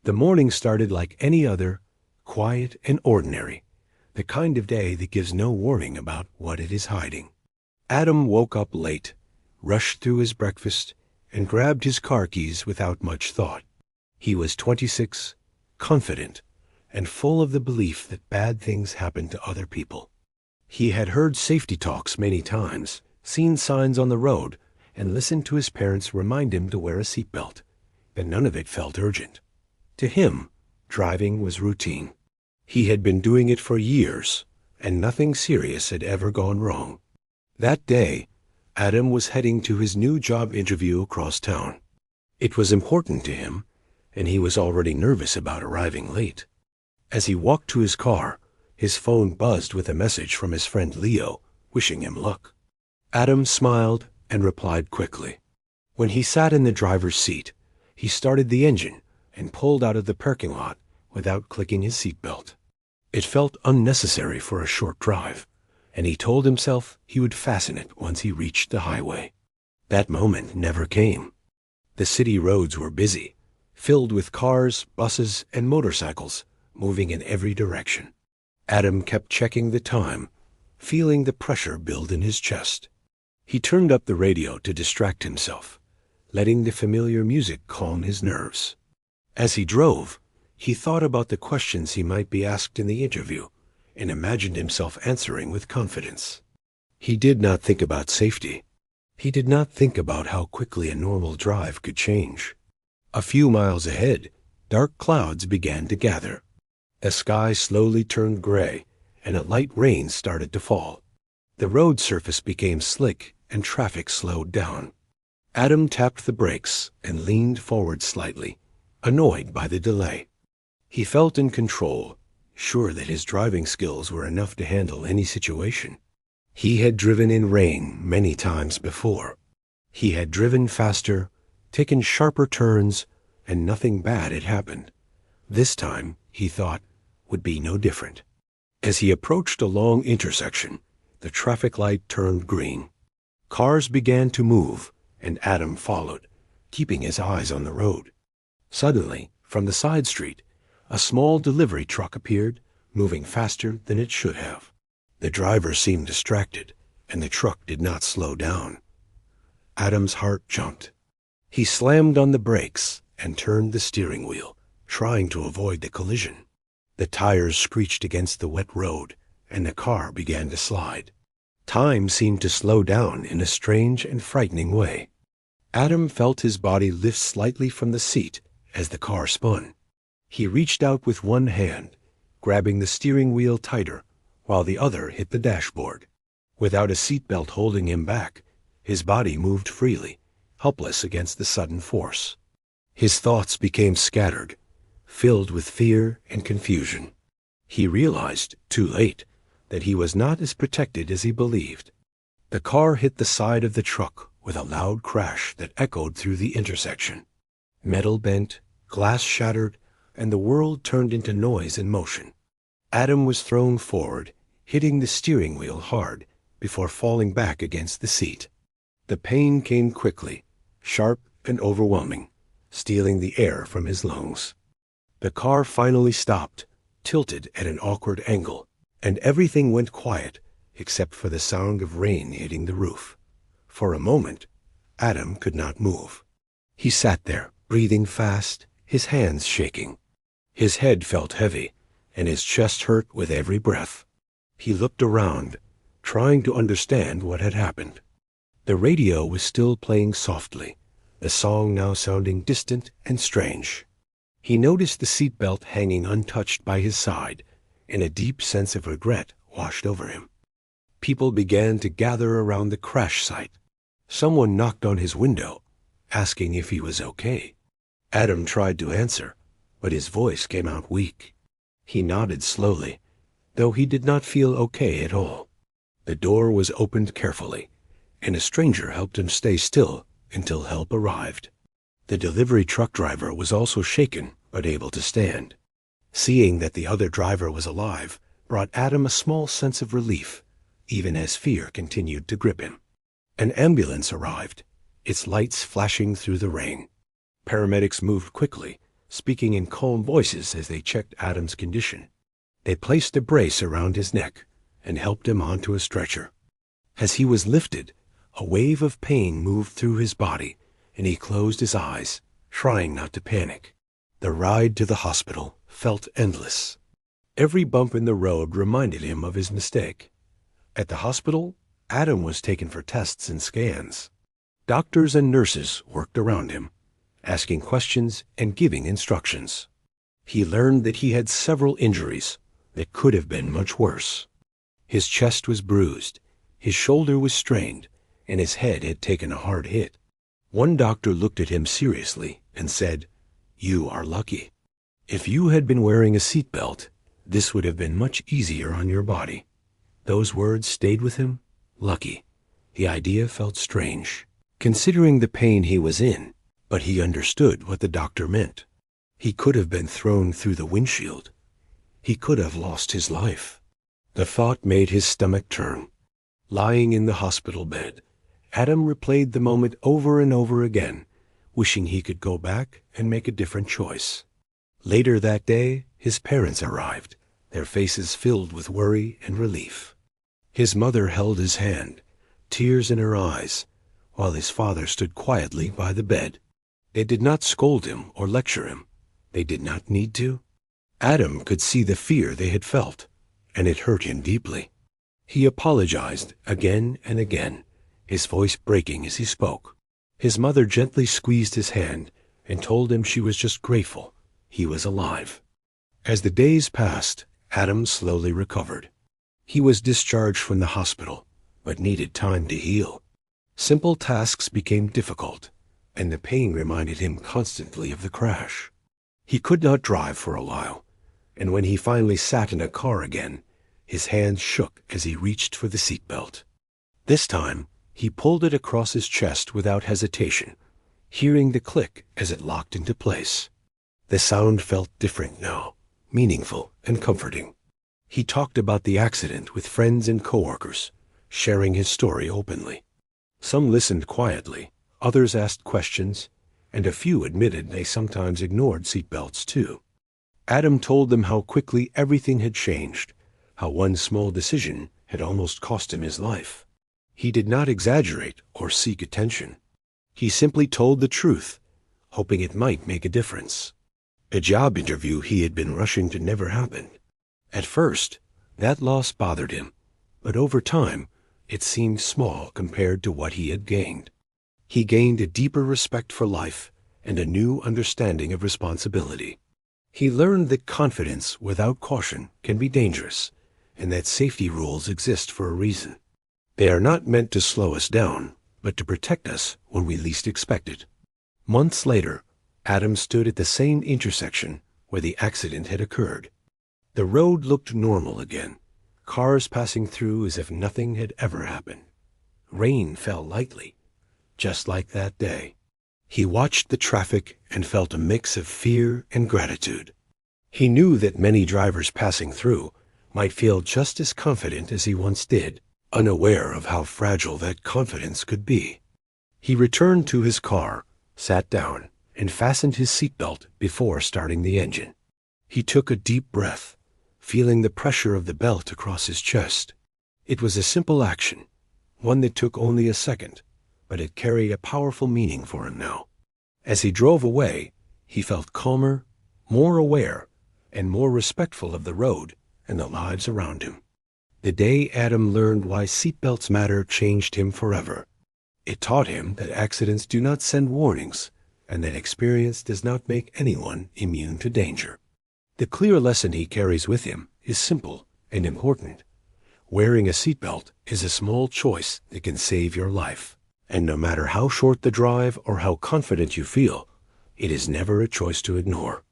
The morning started like any other, quiet and ordinary, the kind of day that gives no warning about what it is hiding. Adam woke up late, rushed through his breakfast, and grabbed his car keys without much thought. He was 26, confident, and full of the belief that bad things happen to other people. He had heard safety talks many times, seen signs on the road, and listened to his parents remind him to wear a seatbelt, but none of it felt urgent. To him, driving was routine. He had been doing it for years, and nothing serious had ever gone wrong. That day, Adam was heading to his new job interview across town. It was important to him, and he was already nervous about arriving late. As he walked to his car, his phone buzzed with a message from his friend Leo, wishing him luck. Adam smiled and replied quickly. When he sat in the driver's seat, he started the engine and pulled out of the parking lot without clicking his seatbelt. It felt unnecessary for a short drive, and he told himself he would fasten it once he reached the highway. That moment never came. The city roads were busy, filled with cars, buses, and motorcycles moving in every direction. Adam kept checking the time, feeling the pressure build in his chest. He turned up the radio to distract himself, letting the familiar music calm his nerves. As he drove, he thought about the questions he might be asked in the interview and imagined himself answering with confidence. He did not think about safety. He did not think about how quickly a normal drive could change. A few miles ahead, dark clouds began to gather. The sky slowly turned gray, and a light rain started to fall. The road surface became slick, and traffic slowed down. Adam tapped the brakes and leaned forward slightly, annoyed by the delay. He felt in control, sure that his driving skills were enough to handle any situation. He had driven in rain many times before. He had driven faster, taken sharper turns, and nothing bad had happened. This time, he thought, would be no different. As he approached a long intersection, the traffic light turned green. Cars began to move, and Adam followed, keeping his eyes on the road. Suddenly, from the side street, a small delivery truck appeared, moving faster than it should have. The driver seemed distracted, and the truck did not slow down. Adam's heart jumped. He slammed on the brakes and turned the steering wheel, trying to avoid the collision. The tires screeched against the wet road, and the car began to slide. Time seemed to slow down in a strange and frightening way. Adam felt his body lift slightly from the seat as the car spun. He reached out with one hand, grabbing the steering wheel tighter, while the other hit the dashboard. Without a seatbelt holding him back, his body moved freely, helpless against the sudden force. His thoughts became scattered, filled with fear and confusion. He realized, too late, that he was not as protected as he believed. The car hit the side of the truck with a loud crash that echoed through the intersection. Metal bent, glass shattered, and the world turned into noise and motion. Adam was thrown forward, hitting the steering wheel hard before falling back against the seat. The pain came quickly, sharp and overwhelming, stealing the air from his lungs. The car finally stopped, tilted at an awkward angle, and everything went quiet except for the sound of rain hitting the roof. For a moment, Adam could not move. He sat there, breathing fast, his hands shaking. His head felt heavy, and his chest hurt with every breath. He looked around, trying to understand what had happened. The radio was still playing softly, the song now sounding distant and strange. He noticed the seatbelt hanging untouched by his side, and a deep sense of regret washed over him. People began to gather around the crash site. Someone knocked on his window, asking if he was okay. Adam tried to answer, but his voice came out weak. He nodded slowly, though he did not feel okay at all. The door was opened carefully, and a stranger helped him stay still until help arrived. The delivery truck driver was also shaken, but able to stand. Seeing that the other driver was alive brought Adam a small sense of relief, even as fear continued to grip him. An ambulance arrived, its lights flashing through the rain. Paramedics moved quickly, speaking in calm voices as they checked Adam's condition. They placed a brace around his neck and helped him onto a stretcher. As he was lifted, a wave of pain moved through his body, and he closed his eyes, trying not to panic. The ride to the hospital felt endless. Every bump in the road reminded him of his mistake. At the hospital, Adam was taken for tests and scans. Doctors and nurses worked around him, asking questions and giving instructions. He learned that he had several injuries that could have been much worse. His chest was bruised, his shoulder was strained, and his head had taken a hard hit. One doctor looked at him seriously and said, "You are lucky. If you had been wearing a seatbelt, this would have been much easier on your body." Those words stayed with him. Lucky. The idea felt strange, considering the pain he was in, but he understood what the doctor meant. He could have been thrown through the windshield. He could have lost his life. The thought made his stomach turn. Lying in the hospital bed, Adam replayed the moment over and over again, wishing he could go back and make a different choice. Later that day, his parents arrived, their faces filled with worry and relief. His mother held his hand, tears in her eyes, while his father stood quietly by the bed. They did not scold him or lecture him. They did not need to. Adam could see the fear they had felt, and it hurt him deeply. He apologized again and again, his voice breaking as he spoke. His mother gently squeezed his hand and told him she was just grateful he was alive. As the days passed, Adam slowly recovered. He was discharged from the hospital, but needed time to heal. Simple tasks became difficult, and the pain reminded him constantly of the crash. He could not drive for a while, and when he finally sat in a car again, his hands shook as he reached for the seatbelt. This time, he pulled it across his chest without hesitation, hearing the click as it locked into place. The sound felt different now, meaningful and comforting. He talked about the accident with friends and coworkers, sharing his story openly. Some listened quietly, others asked questions, and a few admitted they sometimes ignored seatbelts too. Adam told them how quickly everything had changed, how one small decision had almost cost him his life. He did not exaggerate or seek attention. He simply told the truth, hoping it might make a difference. A job interview he had been rushing to never happened. At first, that loss bothered him, but over time, it seemed small compared to what he had gained. He gained a deeper respect for life and a new understanding of responsibility. He learned that confidence without caution can be dangerous, and that safety rules exist for a reason. They are not meant to slow us down, but to protect us when we least expect it. Months later, Adam stood at the same intersection where the accident had occurred. The road looked normal again, cars passing through as if nothing had ever happened. Rain fell lightly, just like that day. He watched the traffic and felt a mix of fear and gratitude. He knew that many drivers passing through might feel just as confident as he once did, unaware of how fragile that confidence could be. He returned to his car, sat down, and fastened his seatbelt before starting the engine. He took a deep breath, feeling the pressure of the belt across his chest. It was a simple action, one that took only a second, but it carried a powerful meaning for him now. As he drove away, he felt calmer, more aware, and more respectful of the road and the lives around him. The day Adam learned why seatbelts matter changed him forever. It taught him that accidents do not send warnings, and that experience does not make anyone immune to danger. The clear lesson he carries with him is simple and important. Wearing a seatbelt is a small choice that can save your life. And no matter how short the drive or how confident you feel, it is never a choice to ignore.